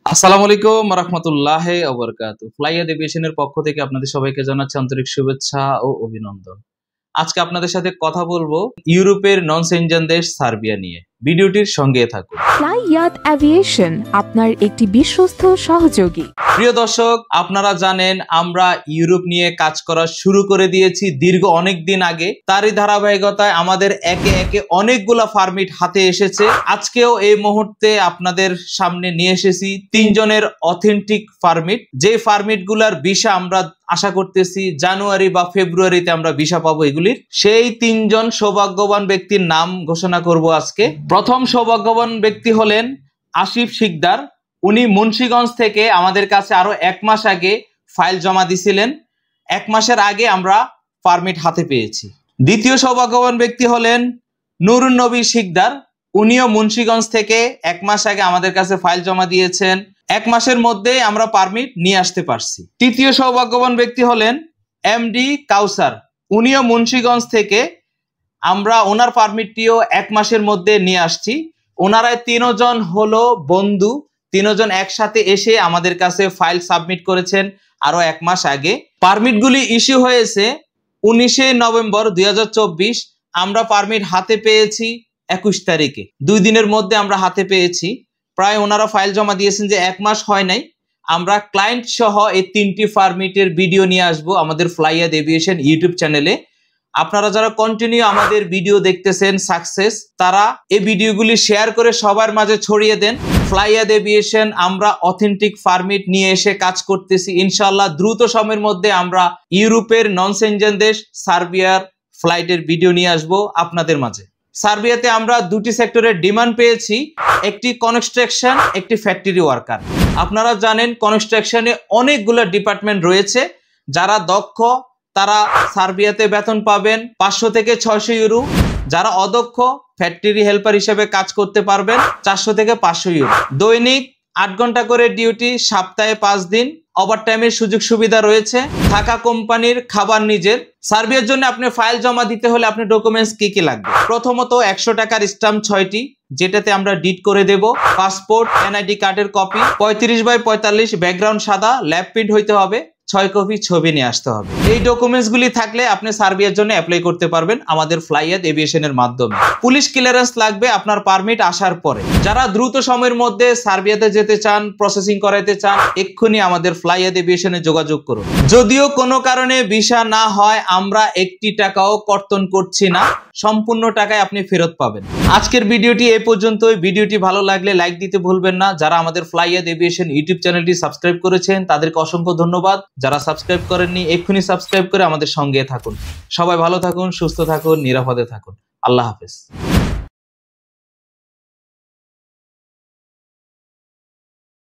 আসসালামু আলাইকুম রাহমাতুল্লাহি ওয়া বারাকাতুহু। ফ্লাইয়াদ এভিয়েশনের পক্ষ থেকে আপনাদের সবাইকে জানাচ্ছি আন্তরিক শুভেচ্ছা ও অভিনন্দন। আজকে আপনাদের সাথে কথা বলবো ইউরোপের নন সেনজেন দেশ সার্বিয়া নিয়ে। ভিডিওটির সঙ্গে থাকুন। ফ্লাইয়াদ এভিয়েশন আপনার একটি বিশ্বস্ত সহযোগী। প্রিয় দর্শক, আপনারা জানেন আমরা ইউরোপ নিয়ে কাজ করা শুরু করে দিয়েছি দীর্ঘ অনেক দিন আগে। তারই ধারাবাহিকতায় আমাদের একে একে অনেকগুলা পারমিট হাতে এসেছে। আজকেও এই মুহূর্তে আপনাদের সামনে নিয়ে এসেছি 3 জনের অথেন্টিক পারমিট। যে পারমিট গুলার ভিসা আমরা আশা করতেছি জানুয়ারি বা ফেব্রুয়ারিতে আমরা ভিসা পাবো এগুলির। সেই 3 জন সৌভাগ্যবান ব্যক্তির নাম ঘোষণা করব আজকে। প্রথম সৌভাগ্যবান ব্যক্তি হলেন আসিফ শিকদার। উনি মুন্সিগঞ্জ থেকে আমাদের কাছে আরো 1 মাস আগে ফাইল জমা দিছিলেন। 1 মাসের আগে আমরা পারমিট হাতে পেয়েছি। দ্বিতীয় সৌভাগ্যবান ব্যক্তি হলেন নুরুন নবী শিকদার। উনিও মুন্সিগঞ্জ থেকে 1 মাস আগে আমাদের কাছে ফাইল জমা দিয়েছেন। 1 মাসের মধ্যে আমরা পারমিট নিয়ে আসতে পারছি। তৃতীয় সৌভাগ্যবান ব্যক্তি হলেন এমডি কাউসার। উনিও মুন্সিগঞ্জ থেকে, আমরা ওনার পারমিটটিও 1 মাসের মধ্যে নিয়ে আসছি। ওনারাই 3 জন হলো বন্ধু। 3 জন একসাথে এসে আমাদের কাছে ফাইল সাবমিট করেছেন আরো 1 মাস আগে। পারমিটগুলি ইস্যু হয়েছে 19 নভেম্বর 2024। আমরা পারমিট হাতে পেয়েছি 21 তারিখে। 2 দিনের মধ্যে আমরা হাতে পেয়েছি। প্রায় ওনারা ফাইল জমা দিয়েছেন যে 1 মাস হয় নাই। আমরা ক্লায়েন্ট সহ এই 3টি পারমিটের ভিডিও নিয়ে আসবো আমাদের ফ্লাইয়াদ এভিয়েশন ইউটিউব চ্যানেলে। আপনারা যারা কন্টিনিউ আমাদের ভিডিও দেখতেছেন সাকসেস, তারা এই ভিডিওগুলি শেয়ার করে সবার মাঝে ছড়িয়ে দেন। ফ্লাইয়াদ এভিয়েশন আমরা অথেন্টিক পারমিট নিয়ে এসে কাজ করতেছি। ইনশাআল্লাহ দ্রুত সময়ের মধ্যে আমরা ইউরোপের নন সেনজেন দেশ সার্বিয়ার ফ্লাইটের ভিডিও নিয়ে আসব আপনাদের মাঝে। সার্বিয়াতে আমরা 2টি সেক্টরের ডিমান্ড পেয়েছি, একটি কনস্ট্রাকশন, একটি ফ্যাক্টরি ওয়ার্কার। আপনারা জানেন কনস্ট্রাকশনে অনেকগুলো ডিপার্টমেন্ট রয়েছে। যারা দক্ষ তারা সার্বিয়াতে বেতন পাবেন 500 থেকে 600 ইউরো। যারা অদক্ষ ফ্যাক্টরি হেল্পার হিসেবে কাজ করতে পারবেন 400 থেকে 500 ইউরো। দৈনিক 8 ঘন্টা করে ডিউটি, সপ্তাহে 5 দিন। ওভারটাইমের সুযোগ সুবিধা রয়েছে। থাকা কোম্পানির, খাবার নিজের। সার্বিয়ার জন্য আপনি ফাইল জমা দিতে হলে আপনি ডকুমেন্টস কি লাগবে? প্রথমত 100 টাকার স্ট্যাম্প 6টি, যেটাতে আমরা ডিট করে দেব। পাসপোর্ট, এনআইডি কার্ডের কপি, 35x45 ব্যাকগ্রাউন্ড সাদা, ল্যাব প্রিন্ট হইতে হবে, 6 কপি ছবি নিয়ে আসতে হবে। এই ডকুমেন্টস গুলি থাকলে আপনি সার্বিয়ার জন্য অ্যাপ্লাই করতে পারবেন আমাদের ফ্লাইয়াদ এভিয়েশনের মাধ্যমে। পুলিশ ক্লিয়ারেন্স লাগবে আপনার পারমিট আসার পরে। যারা দ্রুত সময়ের মধ্যে সার্বিয়াতে যেতে চান, প্রসেসিং করাইতে চান, এক্ষুনি আমাদের ফ্লাইয়াদ এভিয়েশনে যোগাযোগ করুন। যদিও কোনো কারণে ভিসা না হয়, আমরা 1 টাকাও কর্তন করছি না, সম্পূর্ণ টাকায় আপনি ফেরত পাবেন। আজকের ভিডিওটি এই পর্যন্তই। ভিডিওটি ভালো লাগলে লাইক দিতে ভুলবেন না। যারা আমাদের ফ্লাইয়াদ এভিয়েশন ইউটিউব চ্যানেলটি সাবস্ক্রাইব করেছেন তাদেরকে অসংখ্য ধন্যবাদ। যারা সাবস্ক্রাইব করেননি এক্ষুনি সাবস্ক্রাইব করে আমাদের সঙ্গে থাকুন। সবাই ভালো থাকুন, সুস্থ থাকুন, নিরাপদে থাকুন। আল্লাহ হাফেজ।